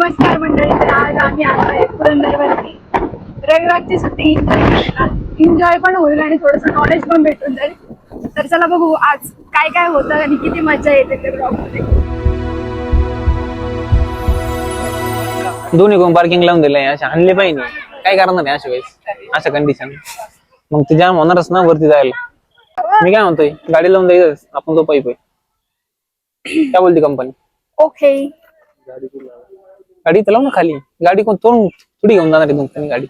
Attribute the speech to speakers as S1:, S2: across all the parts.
S1: नमस्कार मंडळी. तर आज आम्ही आलो आहे पुरंदरवरती. रविवारची सुट्टी एन्जॉय पण होईल आणि थोडस नॉलेज पण भेटून जाईल. तर चला बघू आज काय काय होतं आणि किती मजा येते त्या ब्लॉग मध्ये.
S2: दोन्ही कोण पार्किंग लावून दिलंय अशा आणले पाहिजे. काय करणार आहे अशा वेळेस अशा कंडिशन मग ते जाम होणारच ना वरती जायला. मी काय म्हणतोय गाडी लावून द्यायचं आपण तो पाईप काय बोलते कंपनी.
S1: ओके
S2: गाडी तर लावू ना खाली. गाडी कोण तोडून थोडी घेऊन जाणार आहे कंपनी गाडी.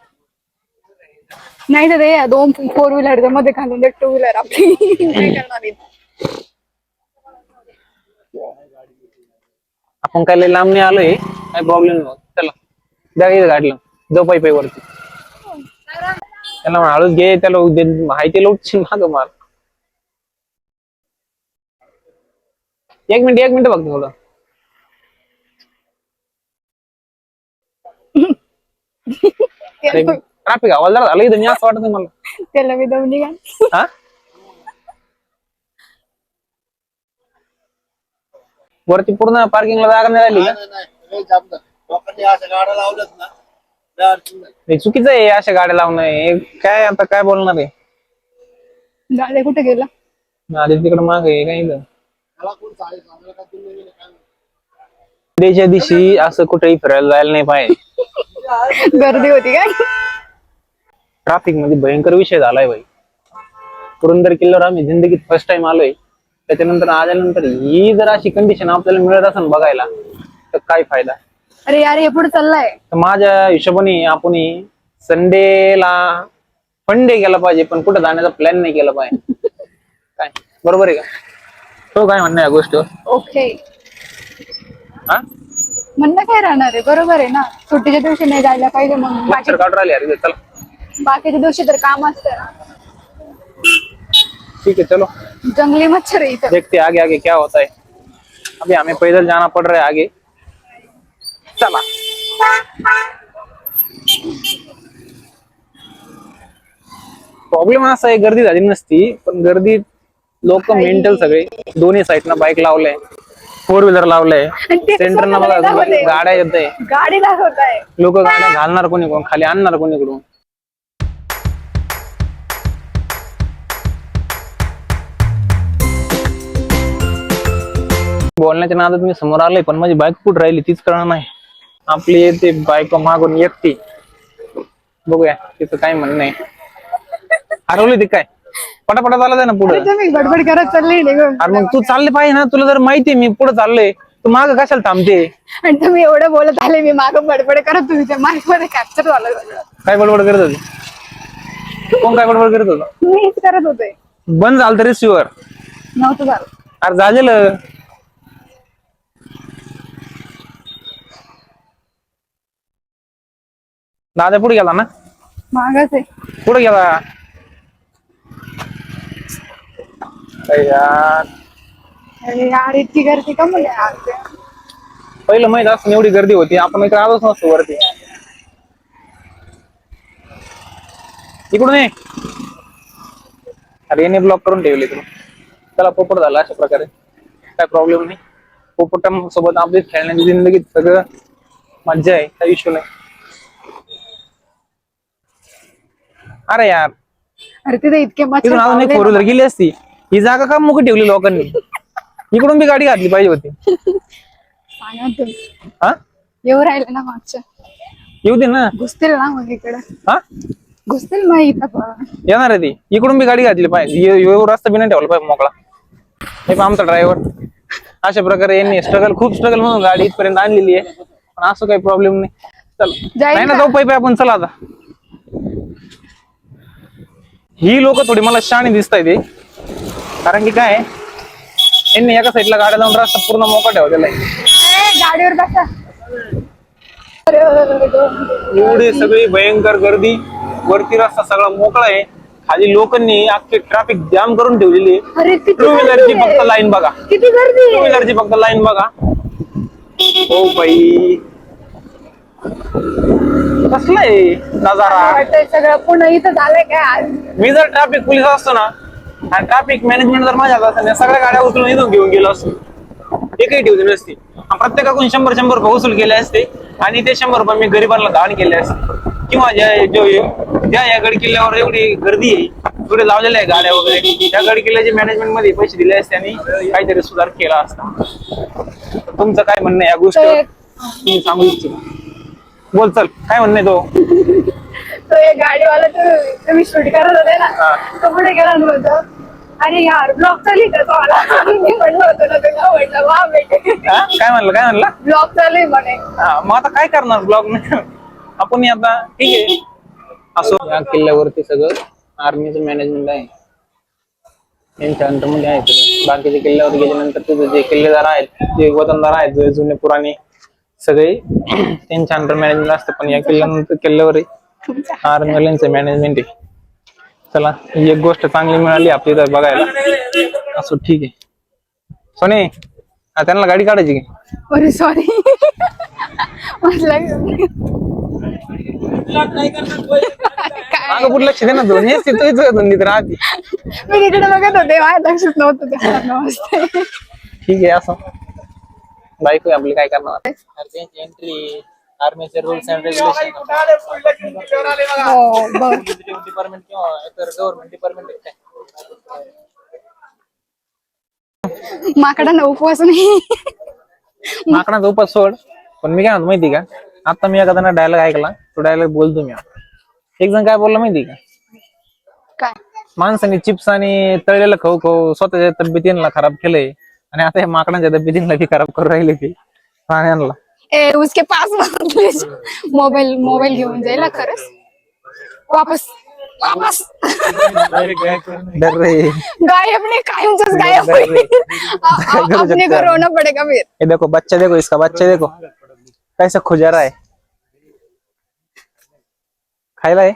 S1: नाही तर ते दोन 4 व्हीलर मध्ये घालून दे 2 व्हीलर आपली काय करणार आहे.
S2: आपण काय लय लांब नाही आलोय काय प्रॉब्लेम नाही. चला द्या गाडीला जो पाईप वरती त्याला हळूच घे. त्याला माहिती लोटशील माग मार. एक मिनिट बघ थोडं. ट्रॅफिक हवालदार झालं इथं मी असं वाटत मला.
S1: त्याला मी दमली का
S2: हा वरती पूर्ण पार्किंगला जागा नाही राहिली का. चुकीचं आहे अशा गाड्या लावणं. काय आता काय बोलणार आहे.
S1: दादा कुठे गेला.
S2: आधी तिकडे माग आहे काय इथं. डेच्या दिवशी असं कुठेही फिरायला जायला नाही पाहिजे.
S1: गर्दी होती काय.
S2: ट्रॅफिक मध्ये भयंकर विषय झालाय भाई. पुरंदर किल्ल्यावर आम्ही जिंदगीत फर्स्ट टाइम आलोय. त्याच्यानंतर आल्यानंतर ही जर अशी कंडिशन आपल्याला मिळत असेल बघायला तर काय फायदा.
S1: अरे यार हे पुढे चाललाय.
S2: तर माझ्या हिशोबाने आपण संडेला फंडे गेला पाहिजे पण कुठे जाण्याचा प्लॅन नाही केला पाहिजे. काय बरोबर आहे का. तो काय म्हणणं या गोष्ट.
S1: ओके
S2: हा
S1: म्हणणं काय राहणार आहे. बरोबर आहे ना. सुट्टीच्या दिवशी नाही जायला पाहिजे. मग
S2: मच्छर काढून राहिले अरे चला.
S1: बाकीच्या दिवशी तर काम असतं ना.
S2: ठीक है चलो.
S1: जंगली मच्छर है इधर.
S2: देखते आगे आगे क्या होता है. अभी हमें पैदल जाना पड़ रहा है आगे. चला. प्रॉब्लेम असा आहे गर्दी झाली नसती पण गर्दी लोक मेंटल सगळे दोन्ही साईडना बाईक लावलंय 4 व्हीलर लावलंय. सेंटर ना बघा गाड्या येत आहे.
S1: गाडी दाखवत आहे.
S2: लोक गाड्या घालणार कोणी कोण खाली आणणार कोणीकडून. बोलण्याच्या नादात मी समोर आलोय पण माझी बाईक कुठं राहिली तीच कळणार नाही. आपली ते बाईक मागून एकटी बघूया तिचं काय म्हणणं आहे. हरवली ती काय पटापटा चालत आहे ना पुढे.
S1: तुम्ही गडबड करत चालले निघून.
S2: अरे मग तू चालले पाहिजे ना. तुला जर माहितीये मी पुढे चाललोय तू माग कशाला थांबते.
S1: आणि तुम्ही एवढं बोलत आले मी मागं बडबड करत तुम्ही त्या माईक मध्ये कॅप्चर झालं सगळं.
S2: काय बडबड करत होती. कोण काय बडबड करत होता.
S1: मीच करत होते.
S2: बंद झालं तरी रिसिव्हर
S1: नव्हतं झालं.
S2: अरे झालेलं. दादा पुढे गेला ना.
S1: मागच आहे.
S2: पुढे गेला यार.
S1: अरे यार इतकी गर्दी का म्हणजे यार.
S2: पहिलं माहित असं एवढी गर्दी होती आपण इकडे आलोच नसतो वरती. इकडून ये. अरे याने ब्लॉक करून ठेवले तुला. त्याला पोपट झाला अशा प्रकारे काय प्रॉब्लेम नाही. पोपटा सोबत आपली खेळण्याची जिंदगीत सगळं मज्जा आहे. काही इश्यू नाही. अरे यार
S1: अरे तिथे इतके
S2: इथून अजून एक 4 व्हीलर गेली असती. ही जागा का मोकळी ठेवली लोकांनी. इकडून बी गाडी घातली पाहिजे होती.
S1: सांगा तुम्ही.
S2: हा
S1: येऊ राहिले ना मागच्या.
S2: येऊ दे ना.
S1: घुसतील ना मग इकडं.
S2: हा
S1: घुसतील मग इथं.
S2: येणार आहे ती. इकडून बी गाडी घातली पाहिजे. रस्ता बी नाही ठेवला पाहिजे मोकळा. हे आमचा ड्रायव्हर अशा प्रकारे यांनी खूप स्ट्रगल म्हणून गाडी इथपर्यंत आणलेली आहे. पण असं काही प्रॉब्लेम नाही. चला नाही ना जाऊ पाहिजे आपण. चला आता. ही लोक थोडी मला शहाणी दिसताय ते. कारण की काय यांनी एका साईडला गाड्या लावून रस्ता पूर्ण मोकळा ठेवलेला आहे.
S1: गाडीवर बसा.
S2: एवढी सगळी भयंकर गर्दी. वरती रस्ता सगळा मोकळा आहे. खाली लोकांनी अख्खी ट्रॅफिक जाम करून ठेवलेली आहे. 2 व्हीलरची फक्त लाईन बघा.
S1: किती गर्दी.
S2: 2 व्हीलरची फक्त लाईन बघा. हो बाई कसला आहे नजारा.
S1: सगळं पुन्हा इथं झालंय काय आज.
S2: मी जर ट्रॅफिक पोलीस असतो ना आणि ट्रॅफिक मॅनेजमेंट जर माझ्या हातात असतं सगळ्या गाड्या उचलून इथून घेऊन गेलो असतो. एकही ठेवली नसती. प्रत्येकाकडून 100 रुपये वसूल केले असते आणि ते 100 रुपये मी गरीबांना दान केले असते किंवा ज्या या गड किल्ल्यावर एवढी गर्दी आहे, एवढे लावलेल्या आहे गाड्या वगैरे, त्या गड किल्ल्याचे मॅनेजमेंट मध्ये पैसे दिले असते आणि काहीतरी सुधार केला असता. तर तुमचं काय म्हणणं आहे या गोष्टीवर? मी सांगू इच्छितो. बोल चल, काय म्हणणं आहे तो?
S1: तो एक गाडीवाला तुम्ही शूट करत होते ना, तो पुढे गेला आणि बोलतो, अरे यार ब्लॉग चालू आहे तो आला. मी म्हणलं होतं ना तुला, म्हटलं वा बेटे.
S2: काय म्हणलं?
S1: ब्लॉग चालू आहे म्हणे.
S2: मग आता काय करणार ब्लॉग नाही आपण आता. ठीक आहे, असो. या किल्ल्यावरती सगळं आर्मीचं मॅनेजमेंट आहे, यांच्या अंतर्मध्ये आहे सगळं. बाकीच्या किल्ल्यावर गेल्यानंतर तिथे जे किल्लेदार आहेत, जे वतनदार आहेत, जे जुने पुराणे सगळे त्यांच्या अंडर मॅनेजमेंट असतं. पण या किल्ल्यावर आर्मीवाल्यांचं मॅनेजमेंट आहे. चला, ही एक गोष्ट चांगली मिळाली आपली तर बघायला. असो, ठीक आहे. सोने, त्यांना गाडी काढायची की?
S1: अरे सॉरी.
S2: मागं पुढे लक्ष दे ना तू. राहते.
S1: मी तिकडे बघत होते, माझ्या लक्षात नव्हतं ते.
S2: ठीक आहे, असं बाईक आपली काय करणार. एंट्री आर्मीचे रूल्स अँड रेग्युलेशन डिपार्टमेंट किंवा गव्हर्नमेंट डिपार्टमेंट.
S1: माकडांना उपवास नाही.
S2: माकडाचा उपास सोड. पण मी काय म्हणतो माहिती का, आता मी एखादा डायलॉग ऐकला, तो डायलॉग बोलतो मी. एक जण काय बोलला माहिती का,
S1: काय
S2: माणसाने चिप्स आणि तळलेलं खाऊ खाऊ स्वतःच्या तब्येतीला खराब केलंय आणि आता हे माकडांच्या तब्येतीला बी खराब करून राहिले ते प्राण्यांना.
S1: उसके पास मोबाईल घेऊन जाईल खरंच. वापस
S2: डर रे.
S1: गायब नहीं, कायमचंच गायब होईल. अपने को रोना पड़ेगा फिर.
S2: ये देखो बच्चा, देखो इसका बच्चा, देखो कैसा खुजा रहा है. खायला आहे.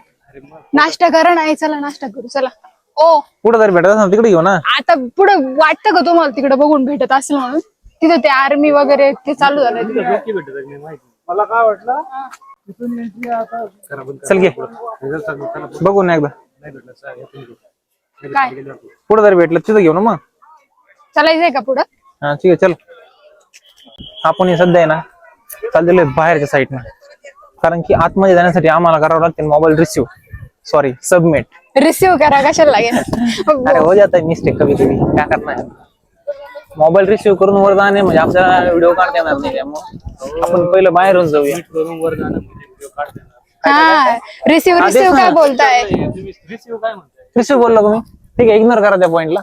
S1: नाश्ता करा ना, चला नाश्ता करू चला. ओ
S2: पुढे जर भेटत असेल तिकडे घेऊ ना.
S1: आता पुढे वाटतं का तुम्हाला तिकडे बघून भेटत असेल म्हणून? तिथे ते आर्मी वगैरे ते चालू झालं.
S3: मला काय वाटलं
S2: चल घे बघू ना एकदा.
S1: काय
S2: पुढे जर भेटलं तिथं घेऊ ना मग.
S1: चालायचंय का पुढं?
S2: हा ठीक आहे, चल. आपण हे सध्या आहे ना चाललेलो आहे बाहेरच्या साईडनं, कारण की आतमध्ये जाण्यासाठी आम्हाला करावं लागते मोबाईल सबमिट.
S1: रिसीव करा, कशाला लागेल?
S2: अरे हो जाता है मिस्टेक कभी कभी, क्या करना है. मोबाईल रिसिव्ह करून वर जाणे म्हणजे आपल्याला व्हिडिओ काढता येणार नाही, त्यामुळे आपण पहिलं बाहेरून जाऊया.
S1: हा, रिसीव काय बोलताय?
S2: रिसिव्ह बोलला तुम्ही, ठीक आहे, इग्नोर करा त्या पॉइंटला.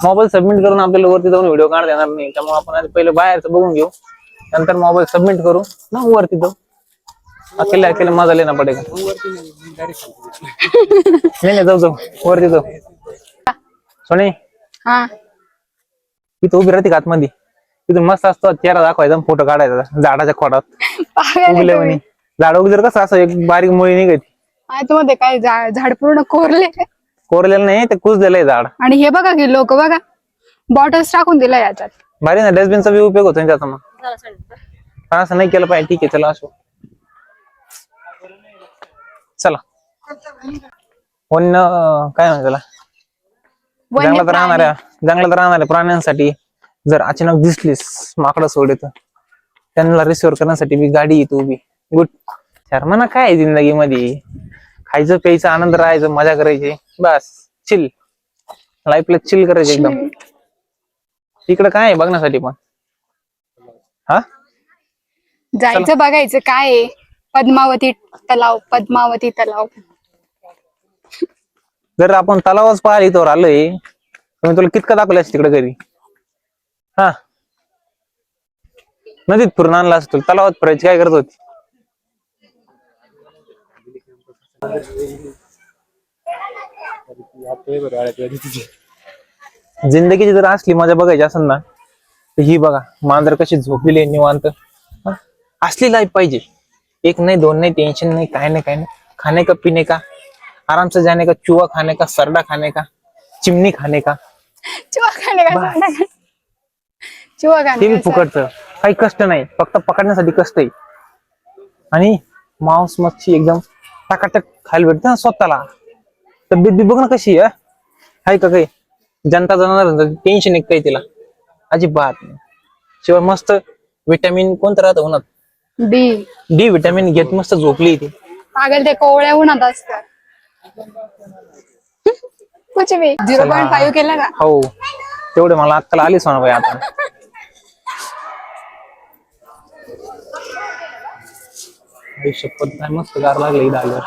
S2: मोबाईल सबमिट करून आपल्याला वरती जाऊन व्हिडिओ काढता येणार नाही, त्यामुळे आपण आधी पहिलं बाहेरचं बघून घेऊ, नंतर मोबाईल सबमिट करू ना वरती जाऊ. अकेले मजा लेना पडेगा. नाही जाऊ वरती जाऊ. सोने,
S1: हा
S2: तिथं उभी राहते का आतमध्ये? तिथून मस्त असतो चेहरा दाखवायचा, फोटो काढायचा झाडाच्या खोडात उगले म्हणे. झाड उगले कसं असं एक बारीक मुळी निघायची.
S1: मध्ये काय झाड पूर्ण
S2: कोरलेलं नाही, ते कुजलेलं आहे झाड.
S1: आणि हे बघा की लोक बघा बॉटल्स टाकून दिला याच्यात.
S2: भारी ना, डस्टबिनचा बी उपयोग होतो त्याचा. मग पण असं नाही केलं पाहिजे. ठीक आहे, चला असो. चला. काय म्हणतात त्याला, जंगलात राहणाऱ्या प्राण्यांसाठी जर अचानक दिसलीस माकडं सोडत, त्यांना रिसिव्ह करण्यासाठी मी गाडी येतो उभी. गुड. शर्माना काय जिंदगी मध्ये, खायचं प्यायचं आनंद राहायचं, मजा करायची, बस चिल लाईफला चिल करायचं एकदम. तिकडं काय आहे बघण्यासाठी पण? हा,
S1: जायचं बघायचं काय आहे. पद्मावती तलाव.
S2: जर आपण तलावच पाहायला इथवर आलोय, मी तुला कितकं दाखवलं तिकडे घरी. हा, नदीत फिरून आणला असतो, तलावात फिरायची काय करत होती? जिंदगीची जर असली मजा बघायची असेल ना, तर ही बघा मांजर कशी झोपलेली आहे निवांत. असली लाईफ पाहिजे. एक नाही, दोन नाही, टेंशन नाही, काय नाही. खाने का पीने का, आराम से जाने का, चूहा खाने का, सरडा खाने का, चिमनी खाने का.
S1: चुहा खाने
S2: ते बी फुकटचं, काही कष्ट नाही, फक्त पकडण्यासाठी कष्ट आहे. आणि मांस मच्छी एकदम टाकाटक खायला भेटतं ना स्वतःला. तब्येत बी बघ ना कशी आहे का काही. जनता जनावर टेन्शन एक काही तिला अजिबात नाही. शिवाय मस्त विटॅमिन कोणतं राहतं उन्हात, डी विटॅमिन घेत मस्त झोपली ती.
S1: पागल ते कोवळ्या उन्हात असतात. कुछ भी 0.5 केलं का?
S2: हो तेवढे मला अक्कल आलीच म्हणा बाई आता. शपथ काय मस्त गार लागले इथं आल्यावर.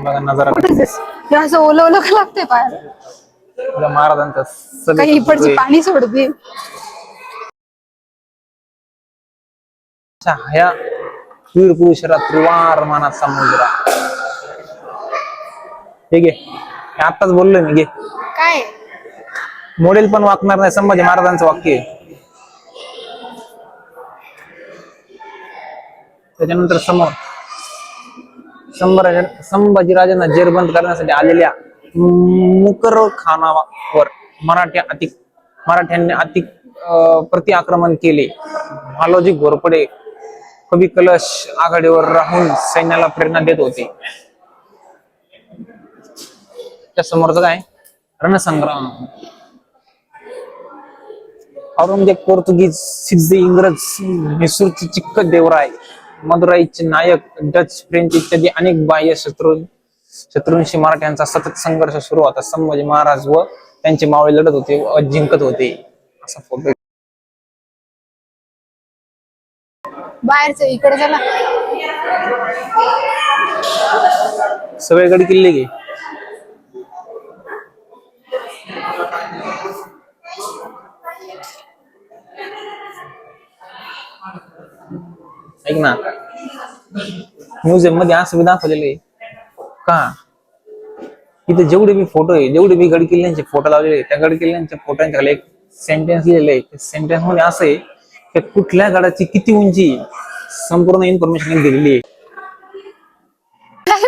S2: बघा नजारा
S1: हे असं ओलं ओलं का लागतंय पायाला?
S2: महाराजांचा
S1: काही इकडची पाणी सोडते.
S2: ह्या वीर पुरुषरा त्रिवार माना समुद्रा. हे घे हे आत्ताच बोललोय मी. घे
S1: काय
S2: मॉडेल पण वाकणार नाही. संभाजी महाराजांचं वाक्य आहे. त्याच्यानंतर समोर संभाजीराजांना जेरबंद करण्यासाठी आलेल्या मुकर खानावर मराठ्यांनी प्रति आक्रमण केले. मालोजी घोरपडे कवी कलश आघाडीवर राहून सैन्याला प्रेरणा देत होते. त्या समोरचं काय रणसंग्राम. औरंगजेब, पोर्तुगीज, सिद्धी, इंग्रज, म्हैसूरचे चिक्क देवराय, मदुराईचे नायक, डच, फ्रेंच इत्यादी अनेक बाह्य शत्रूंशी मराठ्यांचा सतत संघर्ष सुरू होता. संभाजी महाराज व त्यांचे मावळे लढत होते व जिंकत होते. असा फोटो
S1: बाहेरच इकडे चला.
S2: सगळे गड किल्ले घे. ऐक ना म्युझियम मध्ये असं बी दाखवलेलं आहे का इथे जेवढे बी फोटो आहे, जेवढे बी गड किल्ल्यांचे फोटो लावलेले आहे, त्या गड किल्ल्यांच्या फोटोंच्या खाली एक सेंटेन्स लिहिलेलं आहे. सेंटेन्स मध्ये असं आहे की कुठल्या गडाची किती उंची संपूर्ण इन्फॉर्मेशन दिलेली आहे.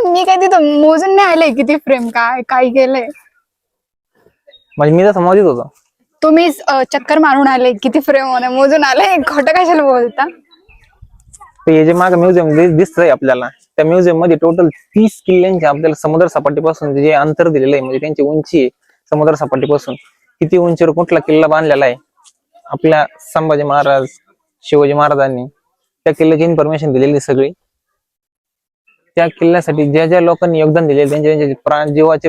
S1: मी काय तिथं मोजून नाही आले किती फ्रेम काय काय केलंय.
S2: म्हणजे मी तर समजत होतो.
S1: तुम्ही चक्कर मारून आले किती फ्रेम होणे मोजून आले. खोटं कशाला बोलता?
S2: हे जे मागे म्युझियम दिसतंय आपल्याला, त्या म्युझियम मध्ये टोटल 30 किल्ल्यांचे आपल्याला समुद्र सपाटीपासून जे अंतर दिलेलं आहे, म्हणजे त्यांची उंची आहे समुद्र सपाटीपासून किती उंचीवर कुठला किल्ला बांधलेला आहे. आपल्या संभाजी महाराज, शिवाजी महाराजांनी त्या किल्ल्याची इन्फॉर्मेशन दिलेली सगळी. त्या किल्ल्यासाठी ज्या ज्या लोकांनी योगदान दिले, त्यांचे प्राण जीवाचे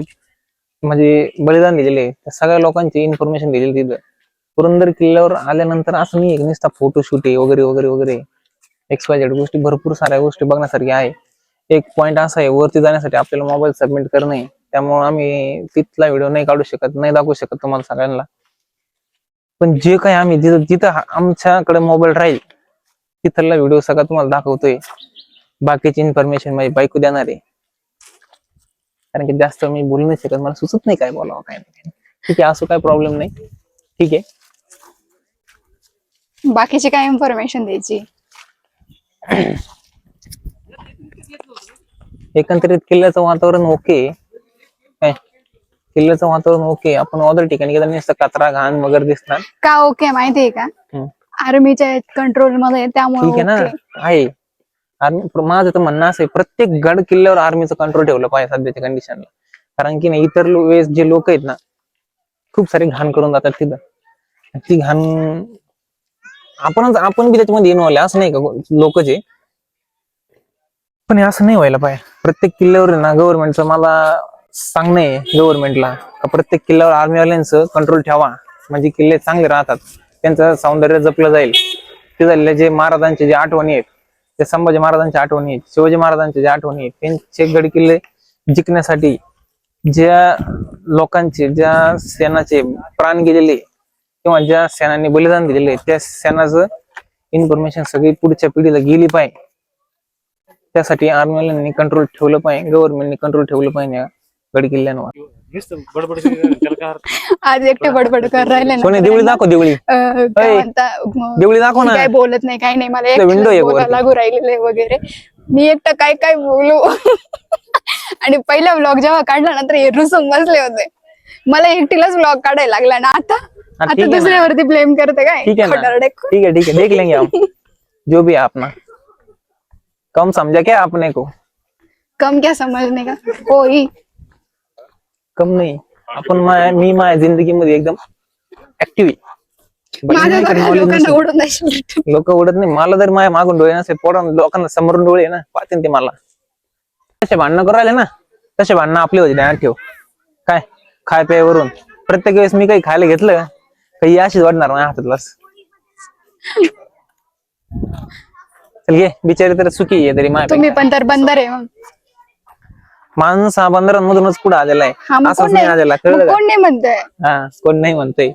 S2: म्हणजे बलिदान दिलेले, त्या सगळ्या लोकांची इन्फॉर्मेशन दिलेली तिथं. पुरंदर किल्ल्यावर आल्यानंतर असं नाही नुसता फोटोशूट आहे वगैरे वगैरे वगैरे. XYZ गोष्टी भरपूर साऱ्या गोष्टी बघण्यासारख्या आहे. एक पॉइंट असा आहे, वरती जाण्यासाठी आपल्याला मोबाईल सबमिट करणे, त्यामुळे आम्ही तिथला व्हिडिओ नाही काढू शकत, नाही दाखवू शकत तुम्हाला सगळ्यांना. पण जे काही आम्ही जिथं आमच्याकडे मोबाईल राहील तिथला व्हिडिओ सगळा तुम्हाला दाखवतोय. बाकीची इन्फॉर्मेशन माझी बायको देणार आहे, कारण की जास्त मी बोलू नाही शकत, मला सुचत नाही काय बोलावं काय नाही. ठीक आहे, असं काय प्रॉब्लेम नाही. ठीक आहे,
S1: बाकीची काय इन्फॉर्मेशन द्यायची?
S2: एकंदरीत किल्ल्याचं वातावरण ओके. किल्ल्याचं वातावरण ओके. आपण ऑदर ठिकाणी गेलं नुसतं कचरा घाण वगैरे दिसणार
S1: का ओके माहितीये का? आर्मीच्या कंट्रोल मध्ये, त्यामुळे
S2: ठीक आहे ना. आहे आर्मी. माझं तर म्हणणं असं आहे, प्रत्येक गड किल्ल्यावर आर्मीचं कंट्रोल ठेवलं पाहिजे सध्याच्या कंडिशनला. कारण की नाही इतर वेळेस जे लोक आहेत ना खूप सारी घाण करून जातात तिथं. ती घाण आपण बी त्याच्यामध्ये इन्व्हॉल्व असं नाही का लोकचे, पण असं नाही व्हायला पाहिजे. प्रत्येक किल्ल्यावर ना गव्हर्नमेंटचं मला सांगणं आहे गव्हर्नमेंटला का प्रत्येक किल्ल्यावर आर्मीवाल्यांचं कंट्रोल ठेवा, म्हणजे किल्ले चांगले राहतात, त्यांचं सौंदर्य जपलं जाईल. ते झालेले जे महाराजांचे जे आठवणी आहेत, ते संभाजी महाराजांच्या आठवणी आहेत, शिवाजी महाराजांच्या ज्या आठवणी आहेत, त्यांचे गड किल्ले जिंकण्यासाठी ज्या लोकांचे, ज्या सेनाचे प्राण गेलेले किंवा ज्या सेनांनी बलिदान दिलेले, त्या सेनाचं इन्फॉर्मेशन सगळी पुढच्या पिढीला गेली पाहिजे. त्यासाठी आर्मीवाल्यांनी कंट्रोल ठेवलं पाहिजे, गव्हर्नमेंटनी कंट्रोल ठेवलं पाहिजे गड किल्ल्यांवर.
S1: आज एकटे बडबड कर राहिले
S2: सोने देवळी दाखव. देवळी देवळी दाखव ना.
S1: काय बोलत नाही काही नाही, मला
S2: विंडो
S1: एकटं लागू राहिलेलं वगैरे. मी एकटं काय काय बोलू. आणि पहिला व्लॉग जेव्हा काढला नंतर हे रुसून बसले होते, मला एकटीलाच व्लॉग काढायला लागला ना. आता दुसऱ्यावरती ब्लेम करते काय?
S2: ठीक है ना, ठीक है ठीक है, देख लेंगे हम जो भी है अपना. कम समझा क्या आपने को?
S1: कम क्या समझने का कोई
S2: कम नाही. आपण मी माझ्या जिंदगीमध्ये एकदम ऍक्टिव्ह आहे.
S1: माझ्या लोकांना उडून जायचं.
S2: लोक उडत नाही, मला जर माझ्या मागून डोळे नसेल पोरा लोकांना समोरून डोळे ना पाहते ते मला. तसे भांडणं करू राहिले ना, तसे भांडणं आपले होते ध्यानात ठेव. काय खाय प्यायवरून प्रत्येक वेळेस मी काही खायला घेतलं काही अशीच वाढणार माझ्या हातातला. चल घे, बिचारी तर सुखी आहे तरी माझ्या.
S1: तुम्ही पण तर बंदर आहे मग.
S2: माणूस हा बंदरांमधूनच पुढे आलेला आहे,
S1: हा, मग
S2: असंच
S1: कोण
S2: नाही
S1: नाही,
S2: आलेला,
S1: मग
S2: कळलं का?
S1: कोण नाही म्हणतंय.
S2: हा, कोण नाही म्हणतोय.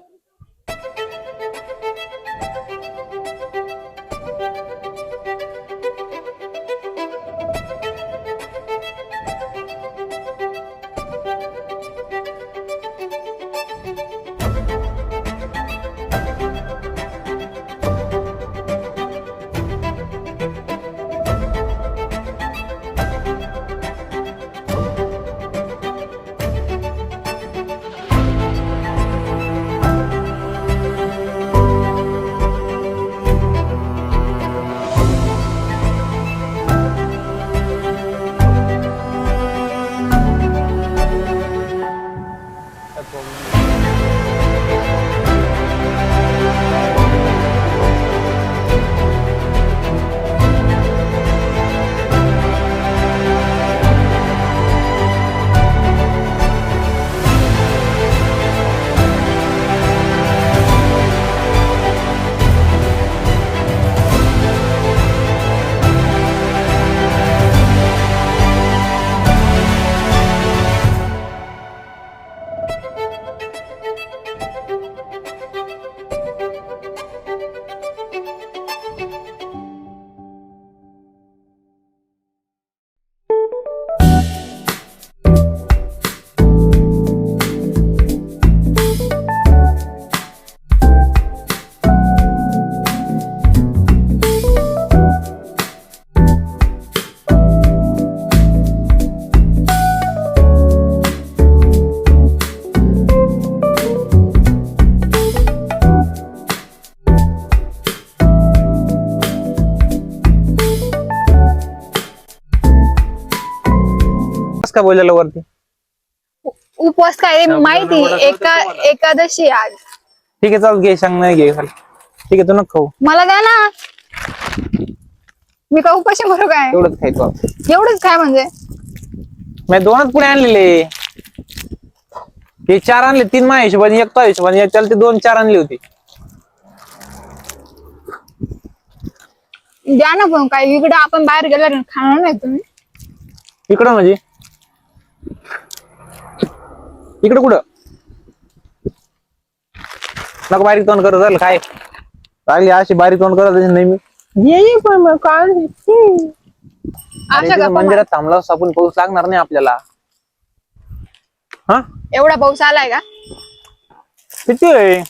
S2: का बोललेलं वरती?
S1: उपवास काय माहिती, एकादशी आज.
S2: ठीक आहे, चाल घे, सांग नाही घे खाली. ठीक आहे, तू नको खाऊ,
S1: मला द्या ना. मी का उपाशी मरू काय?
S2: एवढंच खायचो आपण.
S1: एवढंच काय म्हणजे?
S2: मी 2च पुढे आणलेले, हे 4 आणले, 3 माझ्या हिशोबाने, 1 तो हिशोबाने, याच्याला ते 2-4 आणली होती.
S1: द्या ना, पण काय इकडे आपण बाहेर गेल्यावर खाणार नाही तुम्ही?
S2: इकडं म्हणजे इकडं कुठं? नको बारीक तोंड करत झालं काय लागली अशी बारीक तोंड करत नेहमी. ये पण मग काय मंदिरात थांबला आपण पाऊस लागणार नाही आपल्याला. हा,
S1: एवढा पाऊस आलाय का?
S2: किती आहे?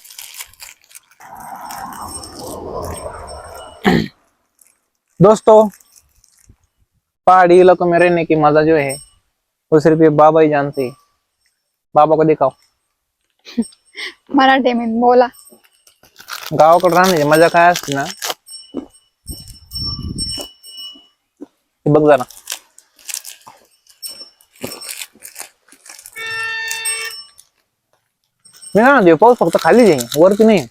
S2: दोस्तों, पहाड़ी इलाकों में रहने की मजा जो है वो सिर्फ ये बाबा ही जानते हैं. बाबा को दिखाओ.
S1: मराठी में बोला.
S2: गावाकडे राहण्याची मजा काय असते ना, बघ जरा. मी ना देव पाऊस फक्त खाली जाईल, वरती नाही.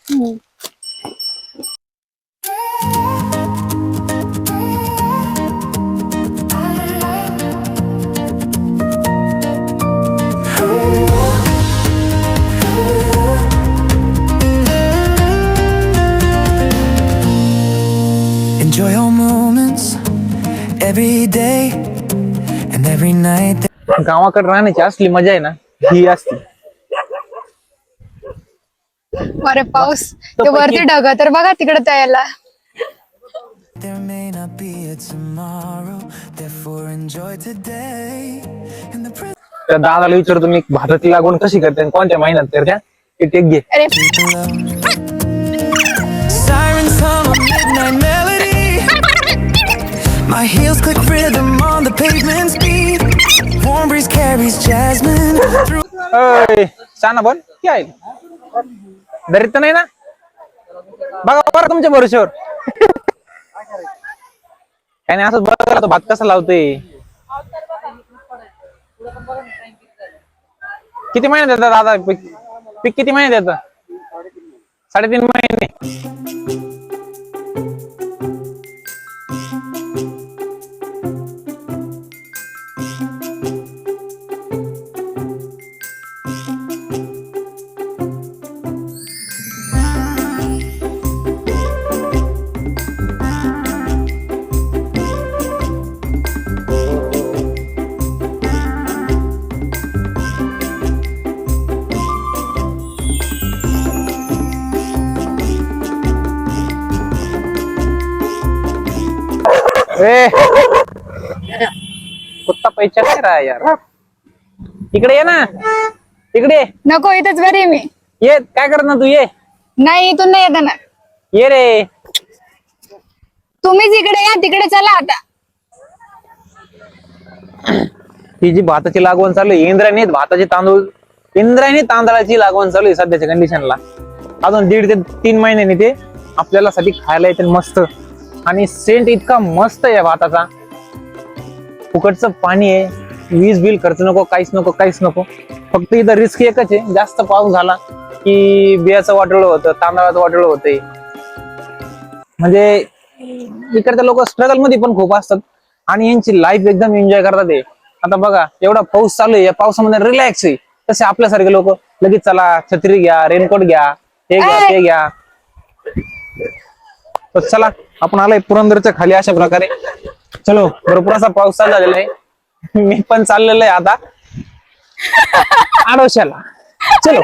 S4: Enjoy all moments every day and every night.
S2: गावाकडे राहण्याची असली मजा आहे ना ही असते.
S1: अरे पाऊस, ते वरती ढग तर बघा तिकडे तयाला.
S4: There may not be a tomorrow, therefore enjoy today. In the present,
S2: त्या दादाला विचारतो मी भाताची लागवड कशी करते आणि कोणत्या महिन्यात करते, ते टेक घे.
S1: अरे
S4: sirens hum a midnight melody. My heels click rhythm on the pavement's beat. Warm breeze carries jasmine through.
S2: अय शाना बोल काय आहे? दरीत तर नाही ना? बघा बरं तुमच्या भरोश्यावर. काय नाही, असंच बघा तो भात कसा लावतोय. किती महिने देतात दादा पीक? किती महिने देतात? 3.5 महिने. ए कुत्ता पैसा काय राहा यार इकडे ये ना इकडे ये.
S1: नको, इथेच घरी आहे मी.
S2: ये काय करत ना तू ये
S1: नाही, इथून नाही येत ना.
S2: ये रे.
S1: तुम्हीच इकडे या, तिकडे चला आता.
S2: ही जी भाताची लागवण चालू आहे इंद्रायणीत भाताचे तांदूळ इंद्रायणी तांदळाची लागवण चालू आहे सध्याच्या कंडिशनला. अजून 1.5 ते 3 महिन्यांनी ते आपल्याला साठी खायला येते मस्त. आणि सेंट इतका मस्त आहे भाताचा. फुकटचं पाणी आहे, वीज बिल खर्च नको, काहीच नको काहीच नको. फक्त इथं रिस्क एकच आहे, जास्त पाऊस झाला की बियाचं वाटोळं होतं, तांदळाचं वाटोळं होतंय. म्हणजे इकडचे लोक स्ट्रगल मध्ये पण खूप असतात आणि यांची लाईफ एकदम एन्जॉय करतात ते. आता बघा एवढा पाऊस चालू आहे, या पावसामध्ये रिलॅक्स आहे. तसे आपल्यासारखे लोक लगेच चला छत्री घ्या, रेनकोट घ्या, हे घ्या ते घ्या. तर चला आपण आलोय पुरंदरच्या खाली अशा प्रकारे. चलो भरपूर असा पाऊस चालू झालेला आहे. मी पण चाललेलो आहे आता आडोशाला. चलो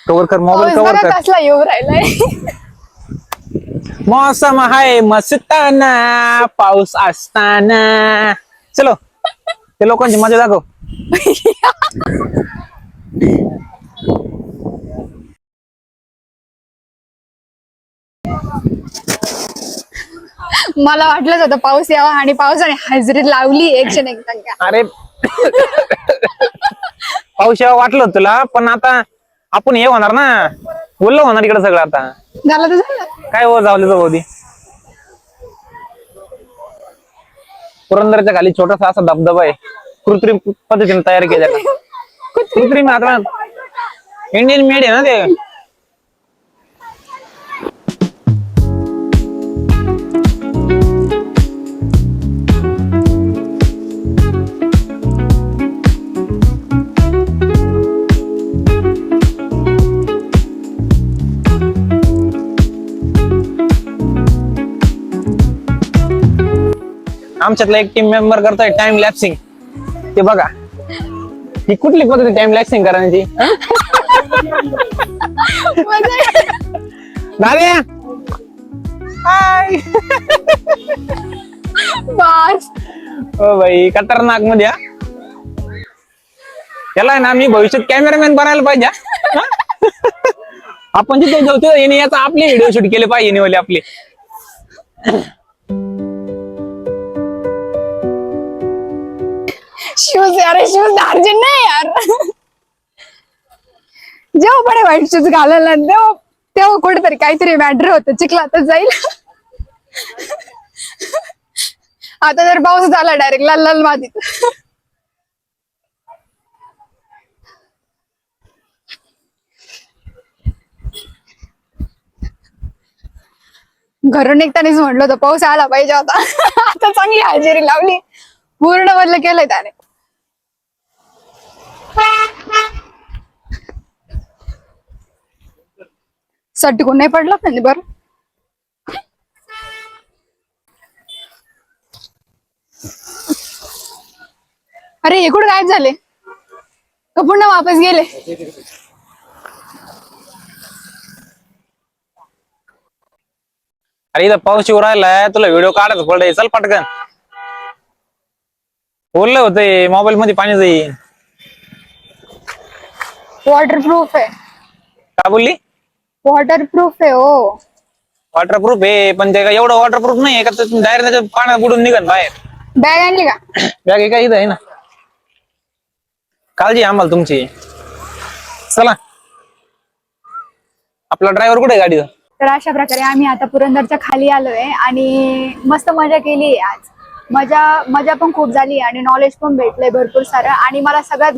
S2: कव्हर कर मोबाईल, कव्हर कर.
S1: कसला येऊ राहिलाय.
S2: मौसम हाय मस्ताना पाऊस असताना. चलो ते लोकांची मजा दाखव.
S1: मला वाटलंच होतं पाऊस यावा आणि पावसाने हजेरी लावली 101 टक्के.
S2: अरे पाऊस यावं वाटलं होतं तुला, पण आता आपण हे होणार ना, बोललो होणार इकडे सगळं. आता
S1: झालं तर झालं.
S2: काय हो जावलं होती. पुरंदरच्या खाली छोटासा असा धबधबा आहे, कृत्रिम पद्धतीने तयार केलेला. कृत्रिम आता इंडियन मेड आहे ना ते. आमच्यातला एक टीम मेंबर करतोय टाइम लॅप्सिंग. ते बघा ही कुठली पद्धती टाइम लॅप्सिंग करण्याची. दादा हाय.
S1: बस
S2: हो भाई खतरनाक मध्ये हा. त्याला आहे ना मी भविष्यात कॅमेरामॅन बनायला पाहिजे हा. आपण जिथे जाऊ तिथे येणे याचा आपले व्हिडिओ शूट केले पाहिजे येणे आपले.
S1: शूज यार, शूज अर्जंट नाही यार. जेव्हा पडे व्हाईट शूज घालायला तेव्हा कुठेतरी काहीतरी मॅटर होतं, चिखलातच जाईल. आता जर पाऊस झाला डायरेक्ट लाल लाल मातीत. घरून निघतानाच म्हटलं होतं पाऊस आला पाहिजे होता. आता चांगली हजेरी लावली, पूर्ण बदल केलंय त्याने. सटकून नाही पडला त्यांनी बरं. अरे हे कुठे गायब झाले का पुन्हा वापस गेले.
S2: अरे इथं पाऊस येऊ राहिलाय, तुला व्हिडिओ काढायचं पडलाय. चल पटकन. बोललं होतंय मोबाईल मध्ये पाणी जाईल.
S1: वॉटरप्रूफ आहे.
S2: काय बोलली.
S1: वॉटरप्रूफ आहे हो.
S2: वॉटरप्रूफ आहे पण ते एवढं वॉटरप्रूफ नाही का, डायरेक्ट त्याच्या पाण्यात बुडून निघन बाहेर.
S1: बॅग आणली का.
S2: बॅग काय इथं आहे ना. काळजी आम्हाला तुमची. चला आपला ड्रायव्हर कुठे आहे गाडीचा.
S1: तर अशा प्रकारे आम्ही आता पुरंदरच्या खाली आलोय आणि मस्त मजा केली आज. मजा पण खूप झाली आणि नॉलेज पण भेटलंय भरपूर सारं. आणि मला सगळ्यात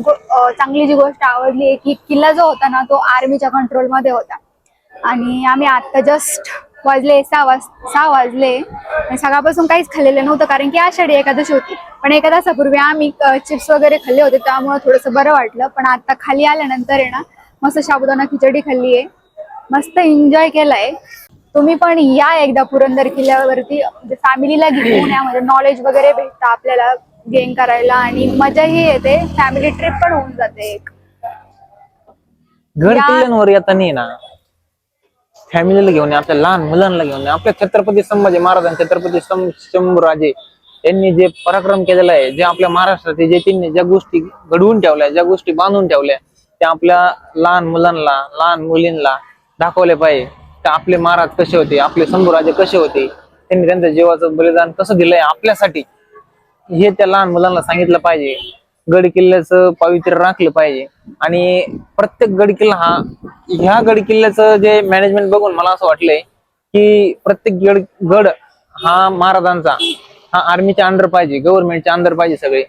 S1: चांगली जी गोष्ट आवडली आहे की किल्ला जो होता ना तो आर्मीच्या कंट्रोल मध्ये होता. आणि आम्ही आता जस्ट वाजले 6 वाजले आणि सकाळपासून काहीच खाल्लेलं नव्हतं कारण की आषाढी एकादशी होती. पण एका तासापूर्वी आम्ही चिप्स वगैरे खाल्ले होते त्यामुळे थोडंसं बरं वाटलं. पण आता खाली आल्यानंतर आहे ना मस्त साबुदाणा खिचडी खाल्ली आहे, मस्त एन्जॉय केलाय. तुम्ही पण या एकदा पुरंदर किल्ल्यावरती, म्हणजे फॅमिलीला घेऊन यामध्ये नॉलेज वगैरे भेटतं आपल्याला गेन करायला आणि मजाही येते, फॅमिली ट्रिप पण होऊन जाते एक.
S2: गड किल्ल्यांवर येताना ना फॅमिलीला घेऊन आपल्या लहान मुलांना घेऊन आपल्या छत्रपती संभाजी महाराज छत्रपती शंभूराजे यांनी जे पराक्रम केलेला आहे, जे आपल्या महाराष्ट्राचे जे त्यांनी ज्या गोष्टी घडवून ठेवल्या, ज्या गोष्टी बांधून ठेवल्या, त्या आपल्या लहान मुलांना लहान मुलींना दाखवले पाहिजे. तर आपले महाराज कसे होते, आपले शंभूराजे कसे होते, त्यांनी त्यांच्या जीवाचं बलिदान कसं दिलंय आपल्यासाठी, हे त्या लहान मुलांना सांगितलं पाहिजे. गड किल्ल्याचं पावित्र्य राखलं पाहिजे. आणि प्रत्येक गड किल्ला ह्या गड किल्ल्याचं जे मॅनेजमेंट बघून मला असं वाटलंय की प्रत्येक गड हा महाराजांचा, हा आर्मीच्या अंडर पाहिजे, गव्हर्नमेंटच्या अंडर पाहिजे सगळे.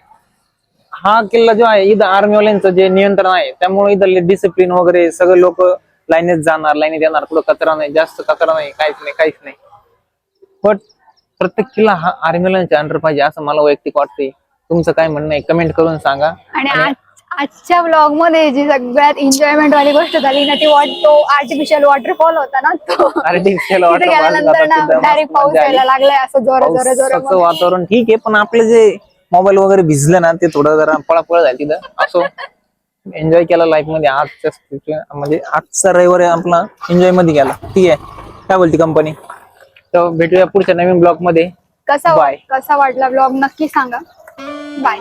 S2: हा किल्ला जो आहे इथं आर्मीवाल्यांचं जे नियंत्रण आहे, त्यामुळे इथं डिसिप्लिन वगैरे सगळे लोक लाईनीत जाणार, लाईनीत येणार, पुढे कचरा नाही, जास्त कचरा नाही, काहीच नाही. पण प्रत्येक किल्ला हा आर्मीवाल्यांच्या अंडर पाहिजे असं मला वैयक्तिक वाटतंय. तुमचं काय म्हणणं आहे कमेंट करून सांगा.
S1: आणि आजच्या ब्लॉग मध्ये जी सगळ्यात एन्जॉयमेंट वाली गोष्ट झाली ना ती तो आर्टिफिशियल वॉटरफॉल होता ना, तो
S2: आर्टिफिशियल
S1: तिथे गेल्यानंतर ना डायरेक्ट पाऊस यायला लागलाय असं जोरात.
S2: वातावरण ठीक आहे, पण आपले जे मोबाईल वगैरे भिजलं ना ते थोडं जरा पळापळ झाली तिथं. असो, एन्जॉय केला लाईफ मध्ये. म्हणजे आजचा रविवार आपला एन्जॉय मध्ये गेला. ठीक आहे, काय बोलते कंपनी. तर भेटूया पुढच्या नवीन ब्लॉग मध्ये.
S1: कसा वाटला ब्लॉग नक्की सांगा. बाय.